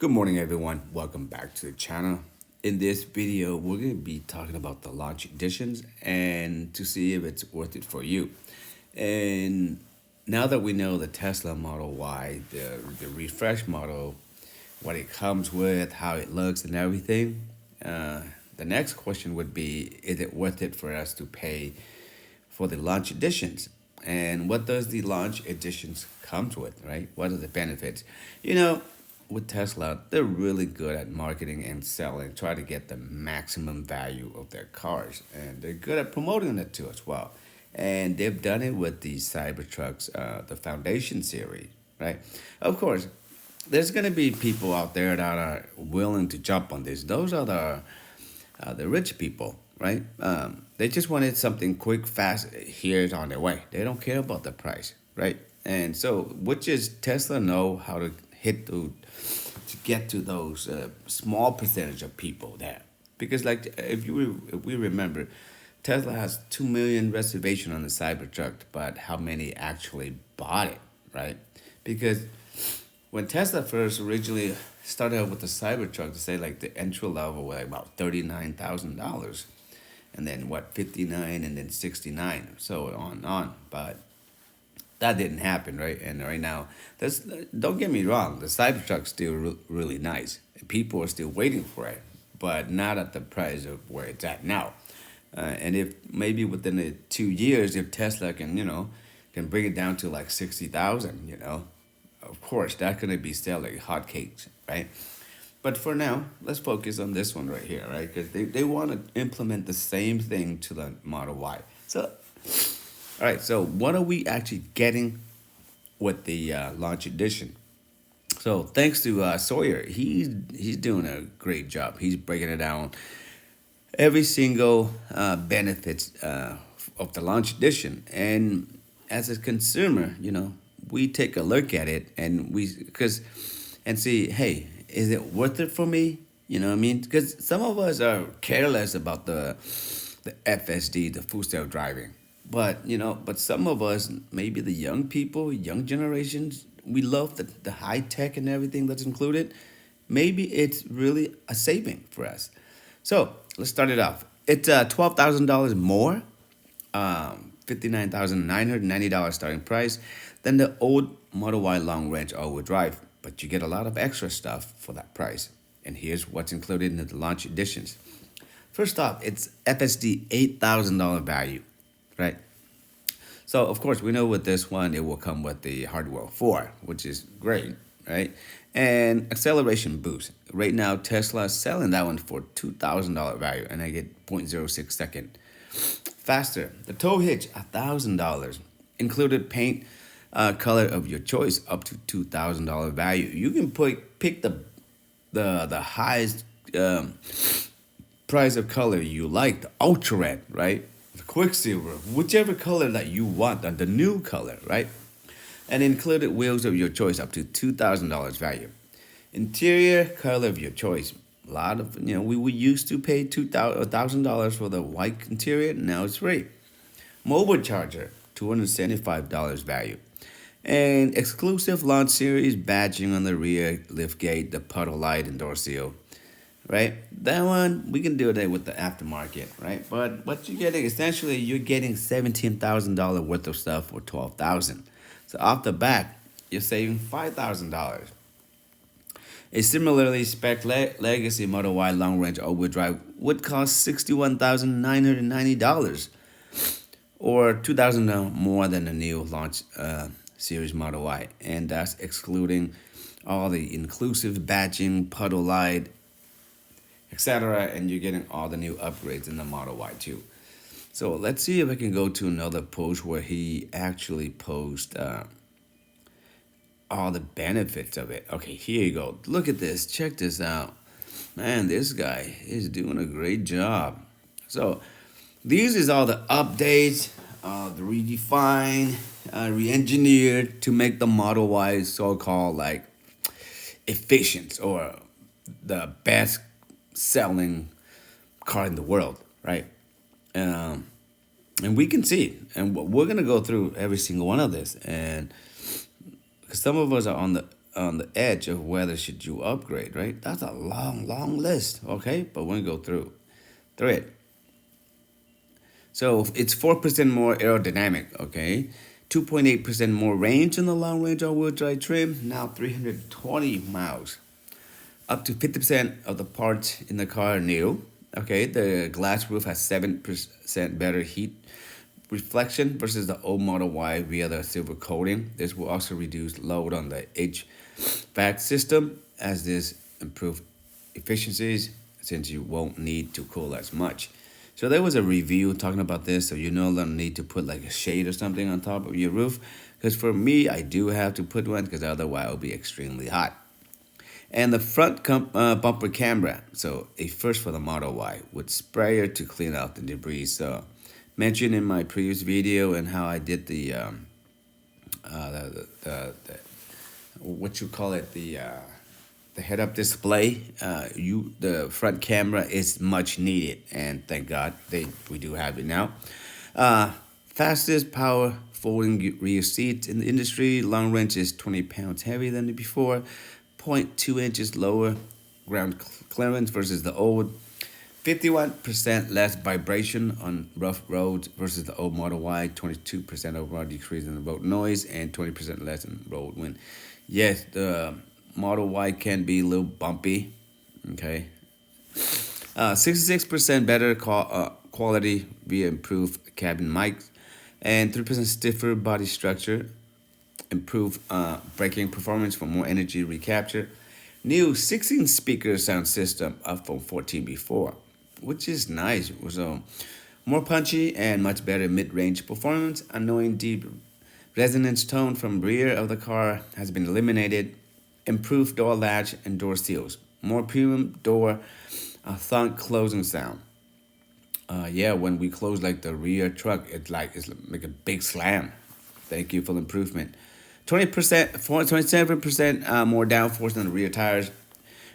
Good morning, everyone. Welcome back to the channel. In this video, we're going to be talking about the launch editions and to see if it's worth it for you. And now that we know the Tesla Model Y, the refresh model, what it comes with, how it looks, and everything, the next question would be: is it worth it for us to pay for the launch editions? And what does the launch editions comes with, right? What are the benefits? You know, with Tesla, they're really good at marketing and selling, try to get the maximum value of their cars. And they're good at promoting it too as well. And they've done it with the Cybertrucks, the Foundation series, right? Of course, there's going to be people out there that are willing to jump on this. Those are the rich people, right? They just wanted something quick, fast. Here's on their way. They don't care about the price, right? And so, which is Tesla know how to hit to get to those small percentage of people there, because like if we remember, Tesla has 2 million reservation on the Cybertruck, but how many actually bought it, right? Because when Tesla first originally started out with the Cybertruck, to say like the entry level was like about $39,000, and then what 59, and then 69, so on and on. But that didn't happen, right? And right now, that's don't get me wrong, the Cybertruck's still really nice. People are still waiting for it, but not at the price of where it's at now. And if maybe within the 2 years, if Tesla can, can bring it down to like 60,000, of course, that's going to be selling hotcakes, right? But for now, let's focus on this one right here, right? Because they want to implement the same thing to the Model Y. So, all right, so what are we actually getting with the launch edition? So thanks to Sawyer, he's doing a great job. He's breaking it down, every single benefits of the launch edition. And as a consumer, we take a look at it and and see, hey, is it worth it for me? You know what I mean? Because some of us are careless about the FSD, the full self driving. But some of us, maybe the young people, young generations, we love the high tech and everything that's included. Maybe it's really a saving for us. So let's start it off. It's $12,000 more, $59,990 starting price than the old Model Y long range all wheel drive. But you get a lot of extra stuff for that price. And here's what's included in the launch editions. First off, it's FSD $8,000 value, right? So of course we know with this one it will come with the hardware 4, which is great, right? And acceleration boost. Right now Tesla is selling that one for $2,000 value, and I get 0.06 second faster. The tow hitch $1,000. Included paint color of your choice up to $2,000 value. You can pick the highest price of color you like, the ultra red, right? The quicksilver, whichever color that you want, the new color, right? And included wheels of your choice up to $2,000 value. Interior color of your choice. A lot of, we used to pay $1,000 for the white interior. Now it's free. Mobile charger, $275 value. And exclusive launch series badging on the rear liftgate, the puddle light, and door seal, right? That one we can do that with the aftermarket, right? But what you're getting, essentially, you're getting $17,000 worth of stuff for $12,000. So off the bat, you're saving $5,000. A similarly spec legacy Model Y long range all wheel drive would cost $61,990, or $2,000 more than the new launch series Model Y, and that's excluding all the inclusive badging, puddle light, etc. And you're getting all the new upgrades in the Model Y too. So let's see if I can go to another post where he actually posts all the benefits of it. Okay, here you go. Look at this. Check this out. Man, this guy is doing a great job. So these is all the updates, the redefined, re-engineered to make the Model Y so-called like efficient, or the best selling car in the world, right? And we can see, and we're gonna go through every single one of this, and because some of us are on the on the edge of whether should you upgrade, right? That's a long list, okay? But we're gonna go through it. So it's 4% more aerodynamic, okay? 2.8% more range on the long range all-wheel drive trim, now 320 miles. Up to 50% of the parts in the car are new. Okay, the glass roof has 7% better heat reflection versus the old Model Y via the silver coating. This will also reduce load on the HVAC system as this improve efficiencies since you won't need to cool as much. So there was a review talking about this, so you no longer need to put like a shade or something on top of your roof. Because for me, I do have to put one because otherwise it'll be extremely hot. And the front bumper camera, so a first for the Model Y, with sprayer to clean out the debris. So mentioned in my previous video and how I did the what you call it, the head-up display. The front camera is much needed, and thank God we do have it now. Fastest power folding rear seat in the industry. Long range is 20 pounds heavier than before. 0.2 inches lower ground clearance versus the old. 51% less vibration on rough roads versus the old Model Y. 22% overall decrease in the road noise and 20% less in road wind. Yes, the Model Y can be a little bumpy. Okay. 66% better quality via improved cabin mics and 3% stiffer body structure. Improve braking performance for more energy recapture. New 16-speaker sound system up from 14 before, which is nice. So more punchy and much better mid-range performance. Annoying deep resonance tone from rear of the car has been eliminated. Improved door latch and door seals. More premium door thunk closing sound. When we close like the rear truck, it's like a big slam. Thank you for the improvement. 27% more downforce on the rear tires.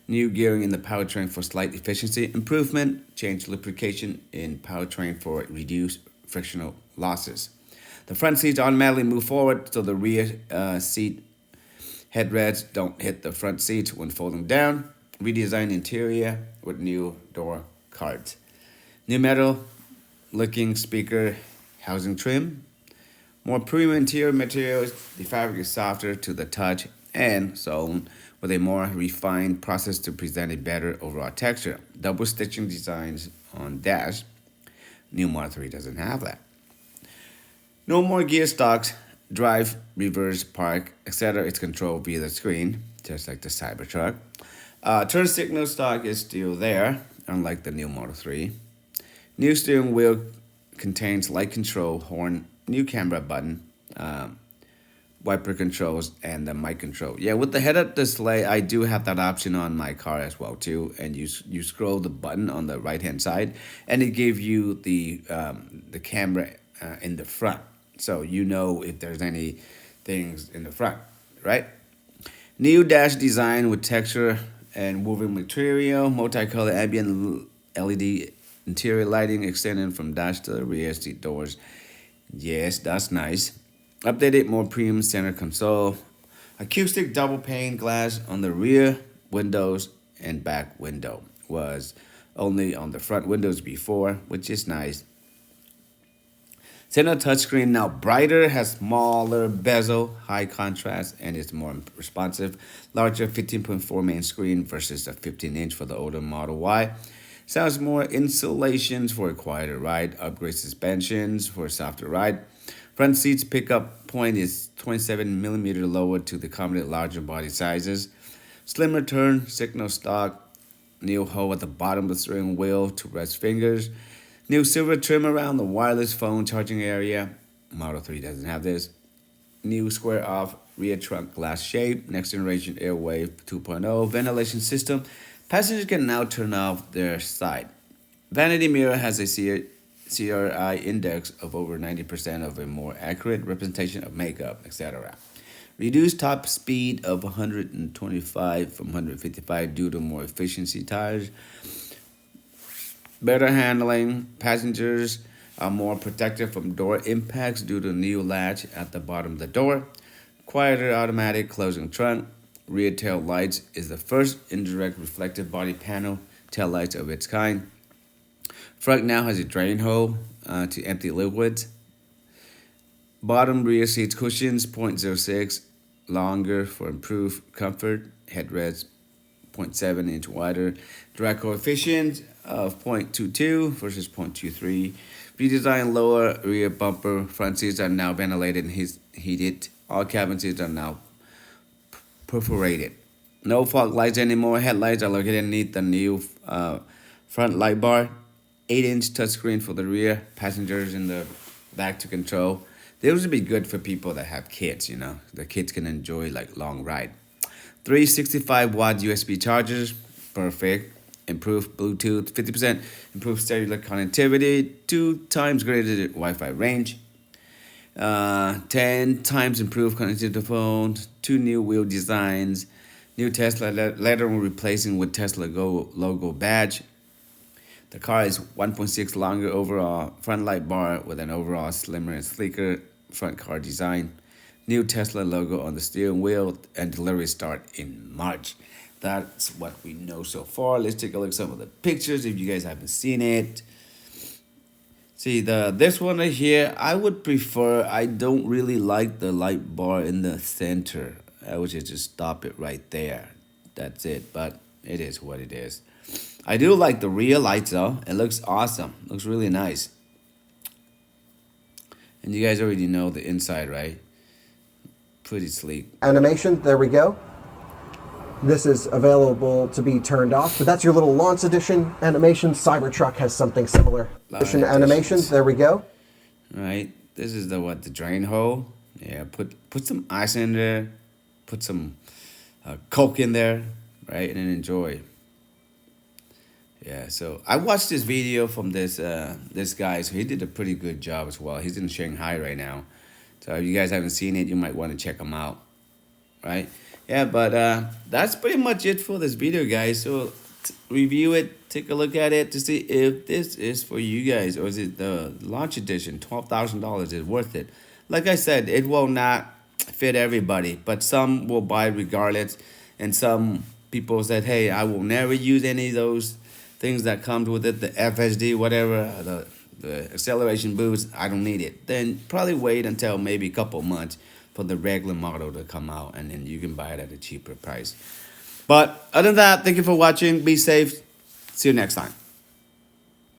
New gearing in the powertrain for slight efficiency improvement. Change lubrication in powertrain for reduced frictional losses. The front seats automatically move forward so the rear seat headrests don't hit the front seats when folding down. Redesigned interior with new door cards. New metal looking speaker housing trim. More premium interior materials. The fabric is softer to the touch and sewn with a more refined process to present a better overall texture. Double stitching designs on dash. New Model 3 doesn't have that. No more gear stocks, drive, reverse, park, etc. It's controlled via the screen, just like the Cybertruck. Turn signal stock is still there, unlike the new Model 3. New steering wheel contains light control, horn, new camera button, wiper controls, and the mic control. Yeah, with the head-up display, I do have that option on my car as well too. And you scroll the button on the right-hand side, and it gives you the camera in the front, so you know if there's any things in the front, right? New dash design with texture and woven material, multicolor ambient LED interior lighting extending from dash to the rear seat doors. Yes, that's nice. Updated, more premium center console. Acoustic double pane glass on the rear windows and back window. Was only on the front windows before, which is nice. Center touchscreen now brighter, has smaller bezel, high contrast, and is more responsive. Larger 15.4 main screen versus the 15-inch for the older Model Y. Sounds more insulations for a quieter ride. Upgrade suspensions for a softer ride. Front seats pickup point is 27mm lower to accommodate larger body sizes. Slimmer turn signal stock. New hole at the bottom of the steering wheel to rest fingers. New silver trim around the wireless phone charging area. Model 3 doesn't have this. New square off rear trunk glass shape. Next generation Airwave 2.0 ventilation system. Passengers can now turn off their side. Vanity mirror has a CRI index of over 90% of a more accurate representation of makeup, etc. Reduced top speed of 125 from 155 due to more efficiency tires. Better handling. Passengers are more protected from door impacts due to new latch at the bottom of the door. Quieter automatic closing trunk. rear tail lights is the first indirect reflective body panel tail lights of its kind. Front now has a drain hole to empty liquids. Bottom rear seats cushions 0.06 longer for improved comfort. Headrests 0.7 inch wider. Drag coefficient of 0.22 versus 0.23. Redesigned lower rear bumper. Front seats are now ventilated and heated. All cabin seats are now perforated. No fog lights anymore. Headlights are located underneath the new front light bar. 8-inch touchscreen for the rear. Passengers in the back to control. This would be good for people that have kids, you know. The kids can enjoy like long ride. 365-watt USB chargers, perfect. Improved Bluetooth, 50% improved cellular connectivity, 2 times greater Wi-Fi range. 10 times improved connectivity to phones, 2 new wheel designs, new Tesla lettering replacing with Tesla logo badge. The car is 1.6 longer overall front light bar with an overall slimmer and sleeker front car design. New Tesla logo on the steering wheel, and delivery start in March. That's what we know so far. Let's take a look at some of the pictures if you guys haven't seen it. See, this one right here, I would prefer, I don't really like the light bar in the center. I would just stop it right there. That's it, but it is what it is. I do like the rear lights though. It looks awesome. Looks really nice. And you guys already know the inside, right? Pretty sleek. Animation, there we go. This is available to be turned off, but that's your little launch edition animation. Cybertruck has something similar. Animation, there we go. Right. This is the drain hole. Yeah, put some ice in there. Put some Coke in there, right? And then enjoy. Yeah, so I watched this video from this guy, so he did a pretty good job as well. He's in Shanghai right now. So if you guys haven't seen it, you might want to check him out, right? Yeah, but that's pretty much it for this video, guys. So review it, take a look at it to see if this is for you guys, or is it the launch edition, $12,000 is worth it. Like I said, it will not fit everybody, but some will buy regardless, and some people said, hey, I will never use any of those things that comes with it, the FSD, whatever, the acceleration boost, I don't need it. Then probably wait until maybe a couple months for the regular model to come out, and then you can buy it at a cheaper price. But other than that, thank you for watching. Be safe. See you next time.